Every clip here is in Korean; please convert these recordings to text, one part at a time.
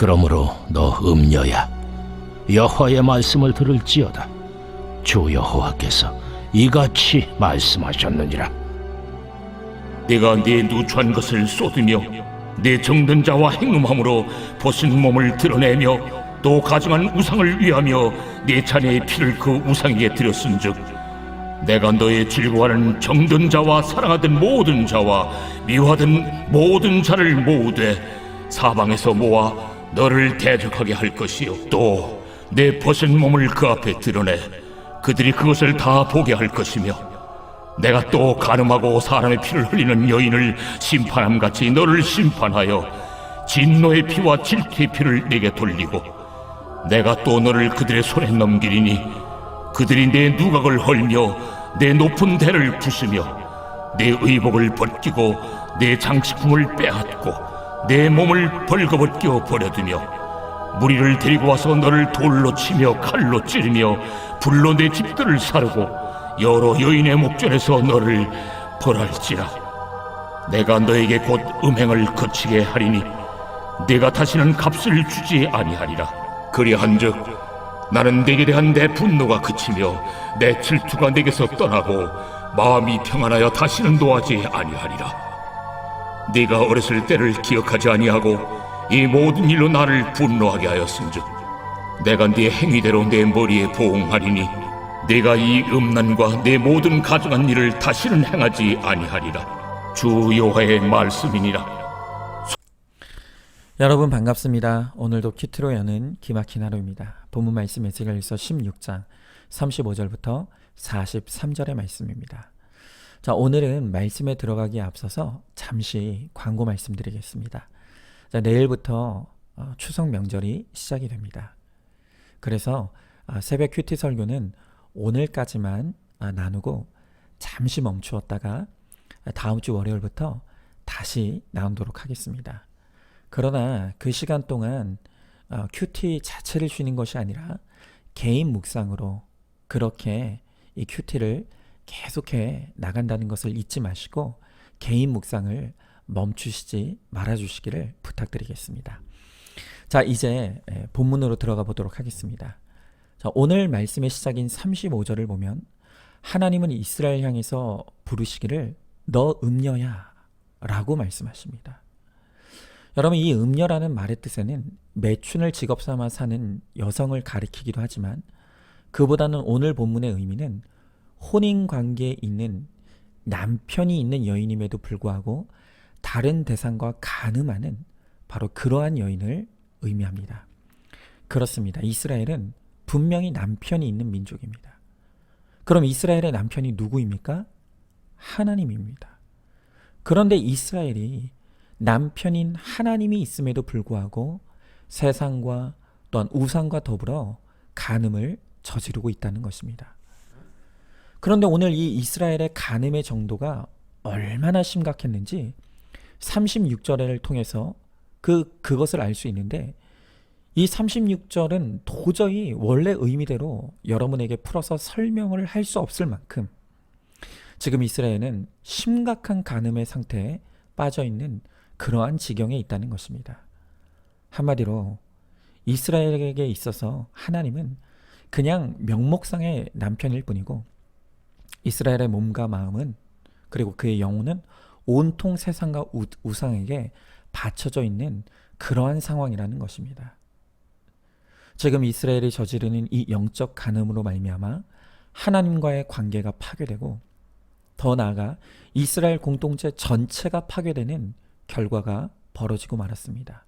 그러므로 너 음녀야, 여호와의 말씀을 들을지어다. 주 여호와께서 이같이 말씀하셨느니라. 네가 네 누추한 것을 쏟으며 네 정든 자와 행음함으로 벗은 몸을 드러내며 또 가증한 우상을 위하며 네 자녀의 피를 그 우상에게 드렸은즉 내가 너의 즐거워하는 정든 자와 사랑하던 모든 자와 미워하던 모든 자를 모으되 사방에서 모아 너를 대적하게 할 것이요 또 내 벗은 몸을 그 앞에 드러내 그들이 그것을 다 보게 할 것이며 내가 또 간음하고 사람의 피를 흘리는 여인을 심판함같이 너를 심판하여 진노의 피와 질투의 피를 내게 돌리고 내가 또 너를 그들의 손에 넘기리니 그들이 내 누각을 헐며 내 높은 대를 부수며 내 의복을 벗기고 내 장식품을 빼앗고 내 몸을 벌거벗겨 버려두며 무리를 데리고 와서 너를 돌로 치며 칼로 찌르며 불로 내 집들을 사르고 여러 여인의 목전에서 너를 벌할지라. 내가 너에게 곧 음행을 그치게 하리니 네가 다시는 값을 주지 아니하리라. 그리한즉 나는 네게 대한 내 분노가 그치며 내 질투가 네게서 떠나고 마음이 평안하여 다시는 노하지 아니하리라. 네가 어렸을 때를 기억하지 아니하고 이 모든 일로 나를 분노하게 하였은즉 내가 네 행위대로 내 머리에 보응하리니 네가 이 음란과 내 모든 가증한 일을 다시는 행하지 아니하리라. 주 여호와의 말씀이니라. 여러분 반갑습니다. 오늘도 큐티로 여는 기막힌 하루입니다. 본문 말씀 에스겔서 16장 35절부터 43절의 말씀입니다. 자, 오늘은 말씀에 들어가기에 앞서서 잠시 광고 말씀드리겠습니다. 자, 내일부터 추석 명절이 시작이 됩니다. 그래서 새벽 큐티 설교는 오늘까지만 나누고 잠시 멈추었다가 다음 주 월요일부터 다시 나오도록 하겠습니다. 그러나 그 시간 동안 큐티 자체를 쉬는 것이 아니라 개인 묵상으로 그렇게 이 큐티를 계속해 나간다는 것을 잊지 마시고 개인 묵상을 멈추시지 말아주시기를 부탁드리겠습니다. 자, 이제 본문으로 들어가 보도록 하겠습니다. 자, 오늘 말씀의 시작인 35절을 보면 하나님은 이스라엘 향해서 부르시기를 너 음녀야 라고 말씀하십니다. 여러분, 이 음녀라는 말의 뜻에는 매춘을 직업 삼아 사는 여성을 가리키기도 하지만 그보다는 오늘 본문의 의미는 혼인관계에 있는 남편이 있는 여인임에도 불구하고 다른 대상과 간음하는 바로 그러한 여인을 의미합니다. 그렇습니다. 이스라엘은 분명히 남편이 있는 민족입니다. 그럼 이스라엘의 남편이 누구입니까? 하나님입니다. 그런데 이스라엘이 남편인 하나님이 있음에도 불구하고 세상과 또한 우상과 더불어 간음을 저지르고 있다는 것입니다. 그런데 오늘 이 이스라엘의 간음의 정도가 얼마나 심각했는지 36절을 통해서 그것을 알 수 있는데 이 36절은 도저히 원래 의미대로 여러분에게 풀어서 설명을 할 수 없을 만큼 지금 이스라엘은 심각한 간음의 상태에 빠져 있는 그러한 지경에 있다는 것입니다. 한마디로 이스라엘에게 있어서 하나님은 그냥 명목상의 남편일 뿐이고 이스라엘의 몸과 마음은 그리고 그의 영혼은 온통 세상과 우상에게 받쳐져 있는 그러한 상황이라는 것입니다. 지금 이스라엘이 저지르는 이 영적 간음으로 말미암아 하나님과의 관계가 파괴되고 더 나아가 이스라엘 공동체 전체가 파괴되는 결과가 벌어지고 말았습니다.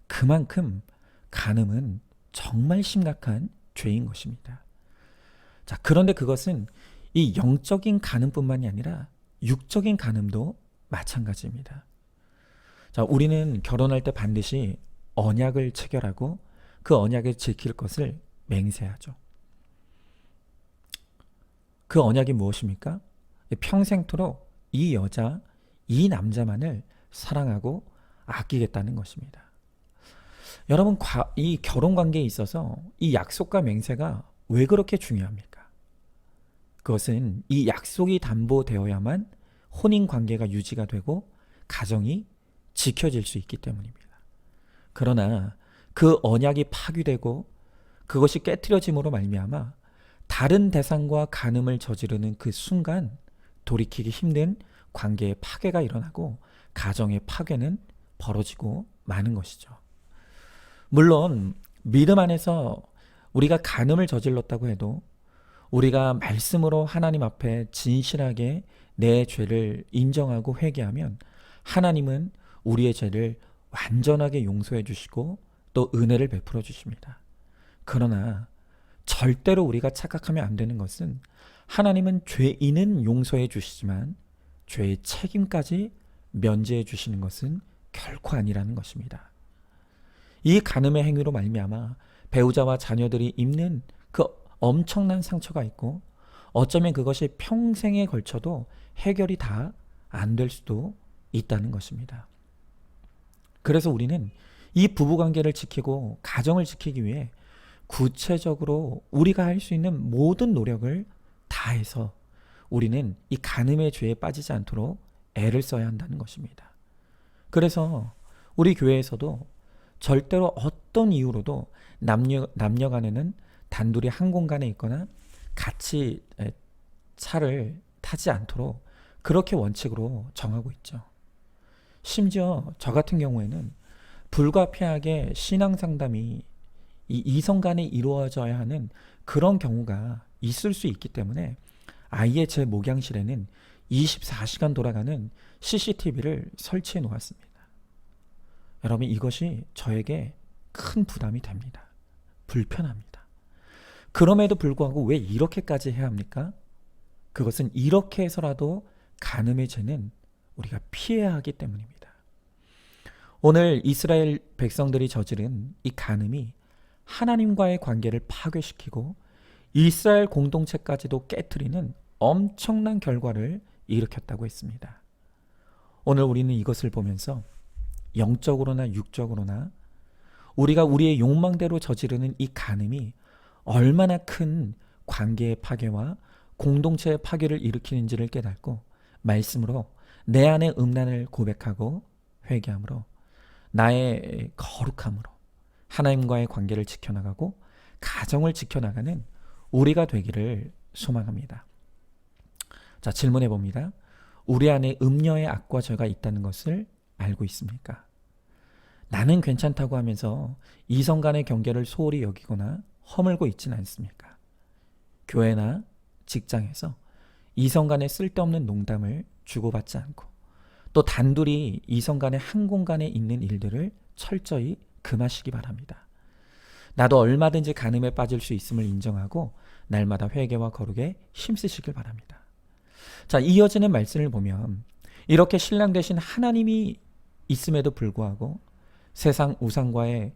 그만큼 간음은 정말 심각한 죄인 것입니다. 자, 그런데 그것은 이 영적인 간음뿐만이 아니라 육적인 간음도 마찬가지입니다. 자, 우리는 결혼할 때 반드시 언약을 체결하고 그 언약을 지킬 것을 맹세하죠. 그 언약이 무엇입니까? 평생토록 이 여자, 이 남자만을 사랑하고 아끼겠다는 것입니다. 여러분, 이 결혼 관계에 있어서 이 약속과 맹세가 왜 그렇게 중요합니까? 그것은 이 약속이 담보되어야만 혼인 관계가 유지가 되고 가정이 지켜질 수 있기 때문입니다. 그러나 그 언약이 파괴되고 그것이 깨트려짐으로 말미암아 다른 대상과 간음을 저지르는 그 순간 돌이키기 힘든 관계의 파괴가 일어나고 가정의 파괴는 벌어지고 마는 것이죠. 물론 믿음 안에서 우리가 간음을 저질렀다고 해도 우리가 말씀으로 하나님 앞에 진실하게 내 죄를 인정하고 회개하면 하나님은 우리의 죄를 완전하게 용서해 주시고 또 은혜를 베풀어 주십니다. 그러나 절대로 우리가 착각하면 안 되는 것은 하나님은 죄인은 용서해 주시지만 죄의 책임까지 면제해 주시는 것은 결코 아니라는 것입니다. 이 간음의 행위로 말미암아 배우자와 자녀들이 입는 그 엄청난 상처가 있고 어쩌면 그것이 평생에 걸쳐도 해결이 다 안 될 수도 있다는 것입니다. 그래서 우리는 이 부부관계를 지키고 가정을 지키기 위해 구체적으로 우리가 할 수 있는 모든 노력을 다해서 우리는 이 간음의 죄에 빠지지 않도록 애를 써야 한다는 것입니다. 그래서 우리 교회에서도 절대로 어떤 이유로도 남녀 간에는 단둘이 한 공간에 있거나 같이 차를 타지 않도록 그렇게 원칙으로 정하고 있죠. 심지어 저 같은 경우에는 불가피하게 신앙 상담이 이 이성 간에 이루어져야 하는 그런 경우가 있을 수 있기 때문에 아예 제 목양실에는 24시간 돌아가는 CCTV를 설치해 놓았습니다. 여러분, 이것이 저에게 큰 부담이 됩니다. 불편합니다. 그럼에도 불구하고 왜 이렇게까지 해야 합니까? 그것은 이렇게 해서라도 간음의 죄는 우리가 피해야 하기 때문입니다. 오늘 이스라엘 백성들이 저지른 이 간음이 하나님과의 관계를 파괴시키고 이스라엘 공동체까지도 깨트리는 엄청난 결과를 일으켰다고 했습니다. 오늘 우리는 이것을 보면서 영적으로나 육적으로나 우리가 우리의 욕망대로 저지르는 이 간음이 얼마나 큰 관계의 파괴와 공동체의 파괴를 일으키는지를 깨닫고 말씀으로 내 안의 음란을 고백하고 회개함으로 나의 거룩함으로 하나님과의 관계를 지켜나가고 가정을 지켜나가는 우리가 되기를 소망합니다. 자, 질문해 봅니다. 우리 안에 음녀의 악과 죄가 있다는 것을 알고 있습니까? 나는 괜찮다고 하면서 이성 간의 경계를 소홀히 여기거나 허물고 있지는 않습니까? 교회나 직장에서 이성 간의 쓸데없는 농담을 주고받지 않고 또 단둘이 이성 간의 한 공간에 있는 일들을 철저히 금하시기 바랍니다. 나도 얼마든지 간음에 빠질 수 있음을 인정하고 날마다 회개와 거룩에 힘쓰시길 바랍니다. 자, 이어지는 말씀을 보면 이렇게 신랑 되신 하나님이 있음에도 불구하고 세상 우상과의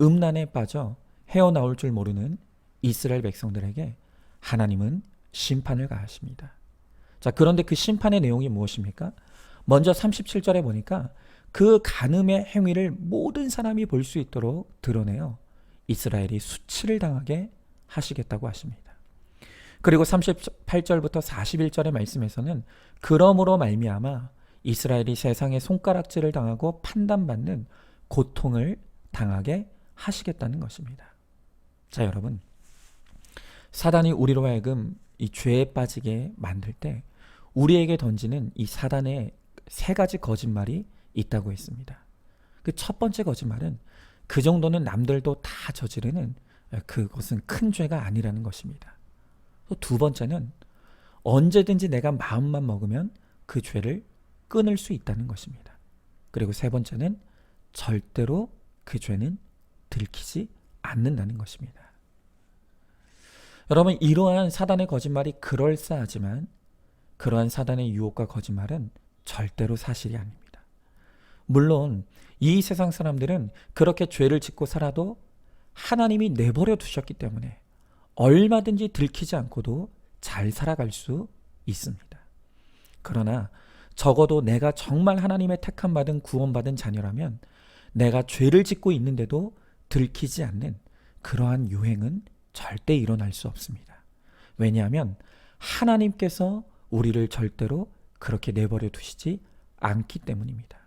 음란에 빠져 헤어나올 줄 모르는 이스라엘 백성들에게 하나님은 심판을 가하십니다. 자, 그런데 그 심판의 내용이 무엇입니까? 먼저 37절에 보니까 그 간음의 행위를 모든 사람이 볼 수 있도록 드러내어 이스라엘이 수치를 당하게 하시겠다고 하십니다. 그리고 38절부터 41절의 말씀에서는 그러므로 말미암아 이스라엘이 세상의 손가락질을 당하고 판단받는 고통을 당하게 하시겠다는 것입니다. 자, 여러분, 사단이 우리로 하여금 이 죄에 빠지게 만들 때 우리에게 던지는 이 사단의 세 가지 거짓말이 있다고 했습니다. 그 첫 번째 거짓말은 그 정도는 남들도 다 저지르는 그것은 큰 죄가 아니라는 것입니다. 또 두 번째는 언제든지 내가 마음만 먹으면 그 죄를 끊을 수 있다는 것입니다. 그리고 세 번째는 절대로 그 죄는 들키지 않는다는 것입니다. 여러분, 이러한 사단의 거짓말이 그럴싸하지만 그러한 사단의 유혹과 거짓말은 절대로 사실이 아닙니다. 물론 이 세상 사람들은 그렇게 죄를 짓고 살아도 하나님이 내버려 두셨기 때문에 얼마든지 들키지 않고도 잘 살아갈 수 있습니다. 그러나 적어도 내가 정말 하나님의 택함받은 구원받은 자녀라면 내가 죄를 짓고 있는데도 들키지 않는 그러한 유행은 절대 일어날 수 없습니다. 왜냐하면 하나님께서 우리를 절대로 그렇게 내버려 두시지 않기 때문입니다.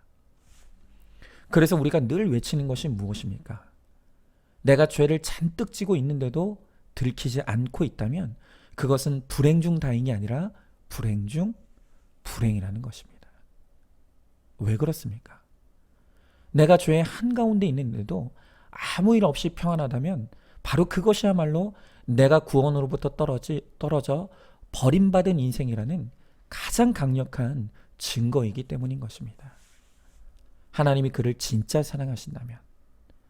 그래서 우리가 늘 외치는 것이 무엇입니까? 내가 죄를 잔뜩 지고 있는데도 들키지 않고 있다면 그것은 불행 중 다행이 아니라 불행 중 불행이라는 것입니다. 왜 그렇습니까? 내가 죄의 한가운데 있는데도 아무 일 없이 평안하다면 바로 그것이야말로 내가 구원으로부터 떨어져 버림받은 인생이라는 가장 강력한 증거이기 때문인 것입니다. 하나님이 그를 진짜 사랑하신다면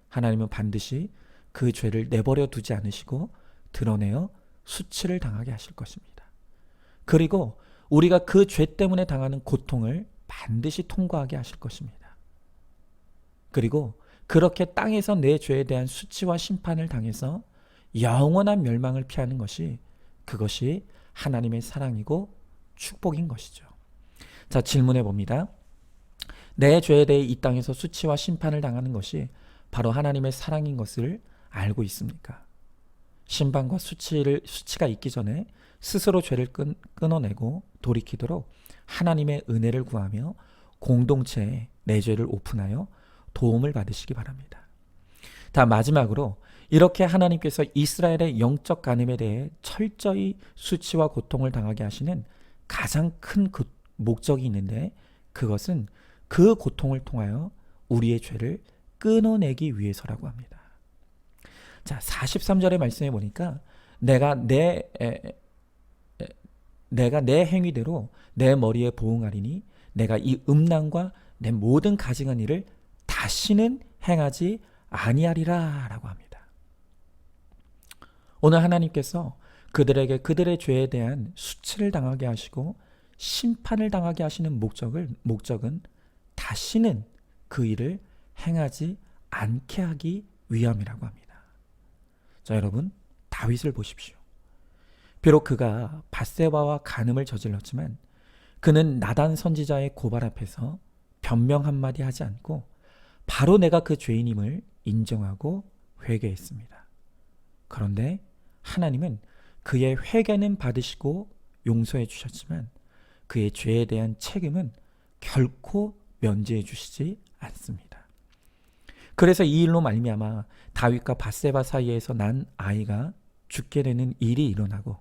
하나님은 반드시 그 죄를 내버려 두지 않으시고 드러내어 수치를 당하게 하실 것입니다. 그리고 우리가 그 죄 때문에 당하는 고통을 반드시 통과하게 하실 것입니다. 그리고 그렇게 땅에서 내 죄에 대한 수치와 심판을 당해서 영원한 멸망을 피하는 것이 그것이 하나님의 사랑이고 축복인 것이죠. 자, 질문해 봅니다. 내 죄에 대해 이 땅에서 수치와 심판을 당하는 것이 바로 하나님의 사랑인 것을 알고 있습니까? 심판과 수치가 있기 전에 스스로 죄를 끊어내고 돌이키도록 하나님의 은혜를 구하며 공동체에 내 죄를 오픈하여 도움을 받으시기 바랍니다. 다 마지막으로 이렇게 하나님께서 이스라엘의 영적 간음에 대해 철저히 수치와 고통을 당하게 하시는 가장 큰 그 목적이 있는데 그것은 그 고통을 통하여 우리의 죄를 끊어내기 위해서라고 합니다. 자, 43절의 말씀에 보니까 내가 내 행위대로 내 머리에 보응하리니 내가 이 음란과 내 모든 가증한 일을 다시는 행하지 아니하리라 라고 합니다. 오늘 하나님께서 그들에게 그들의 죄에 대한 수치를 당하게 하시고 심판을 당하게 하시는 목적은 다시는 그 일을 행하지 않게 하기 위함이라고 합니다. 자, 여러분, 다윗을 보십시오. 비록 그가 밧세바와 간음을 저질렀지만 그는 나단 선지자의 고발 앞에서 변명 한마디 하지 않고 바로 내가 그 죄인임을 인정하고 회개했습니다. 그런데 하나님은 그의 회개는 받으시고 용서해 주셨지만 그의 죄에 대한 책임은 결코 면제해 주시지 않습니다. 그래서 이 일로 말미암아 다윗과 밧세바 사이에서 난 아이가 죽게 되는 일이 일어나고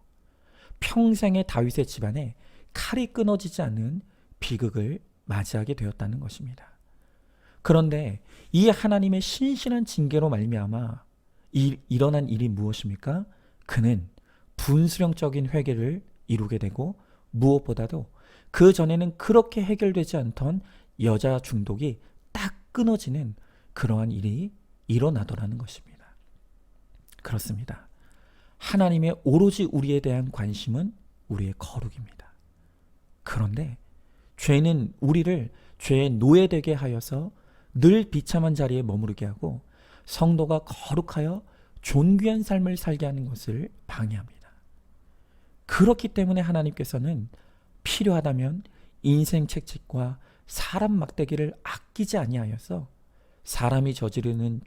평생의 다윗의 집안에 칼이 끊어지지 않는 비극을 맞이하게 되었다는 것입니다. 그런데 이 하나님의 신실한 징계로 말미암아 일어난 일이 무엇입니까? 그는 분수령적인 회개를 이루게 되고 무엇보다도 그 전에는 그렇게 해결되지 않던 여자 중독이 딱 끊어지는 그러한 일이 일어나더라는 것입니다. 그렇습니다. 하나님의 오로지 우리에 대한 관심은 우리의 거룩입니다. 그런데 죄는 우리를 죄의 노예되게 하여서 늘 비참한 자리에 머무르게 하고 성도가 거룩하여 존귀한 삶을 살게 하는 것을 방해합니다. 그렇기 때문에 하나님께서는 필요하다면 인생 책찍과 사람 막대기를 아끼지 아니하여서 사람이 저지르는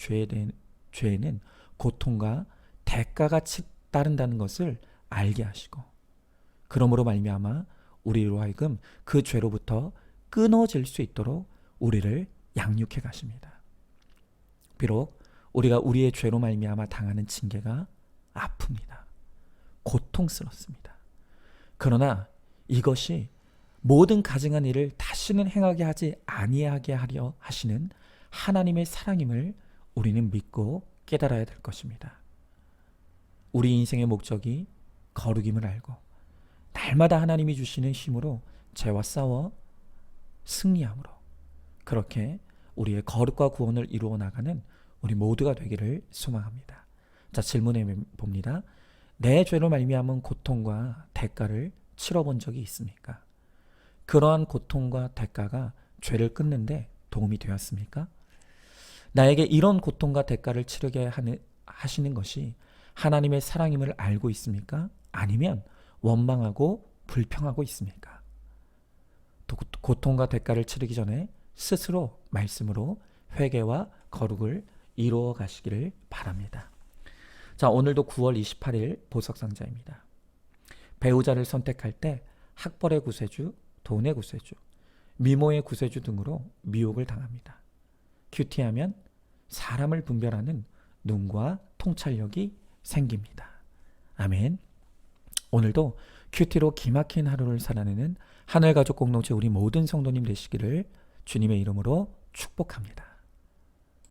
죄에는 고통과 대가가 따른다는 것을 알게 하시고 그러므로 말미암아 우리로 하여금 그 죄로부터 끊어질 수 있도록 우리를 양육해 가십니다. 비록 우리가 우리의 죄로 말미암아 당하는 징계가 아픕니다. 고통스럽습니다. 그러나 이것이 모든 가증한 일을 다시는 행하게 하지 아니하게 하려 하시는 하나님의 사랑임을 우리는 믿고 깨달아야 될 것입니다. 우리 인생의 목적이 거룩임을 알고 날마다 하나님이 주시는 힘으로 죄와 싸워 승리함으로 그렇게 우리의 거룩과 구원을 이루어 나가는 우리 모두가 되기를 소망합니다. 자, 질문해 봅니다. 내 죄로 말미암은 고통과 대가를 치러본 적이 있습니까? 그러한 고통과 대가가 죄를 끊는데 도움이 되었습니까? 나에게 이런 고통과 대가를 치르게 하시는 것이 하나님의 사랑임을 알고 있습니까? 아니면 원망하고 불평하고 있습니까? 고통과 대가를 치르기 전에 스스로 말씀으로 회개와 거룩을 이루어 가시기를 바랍니다. 자, 오늘도 9월 28일 보석상자입니다. 배우자를 선택할 때 학벌의 구세주, 돈의 구세주, 미모의 구세주 등으로 미혹을 당합니다. 큐티하면 사람을 분별하는 눈과 통찰력이 생깁니다. 아멘. 오늘도 큐티로 기막힌 하루를 살아내는 하늘가족 공동체 우리 모든 성도님 되시기를 주님의 이름으로 축복합니다.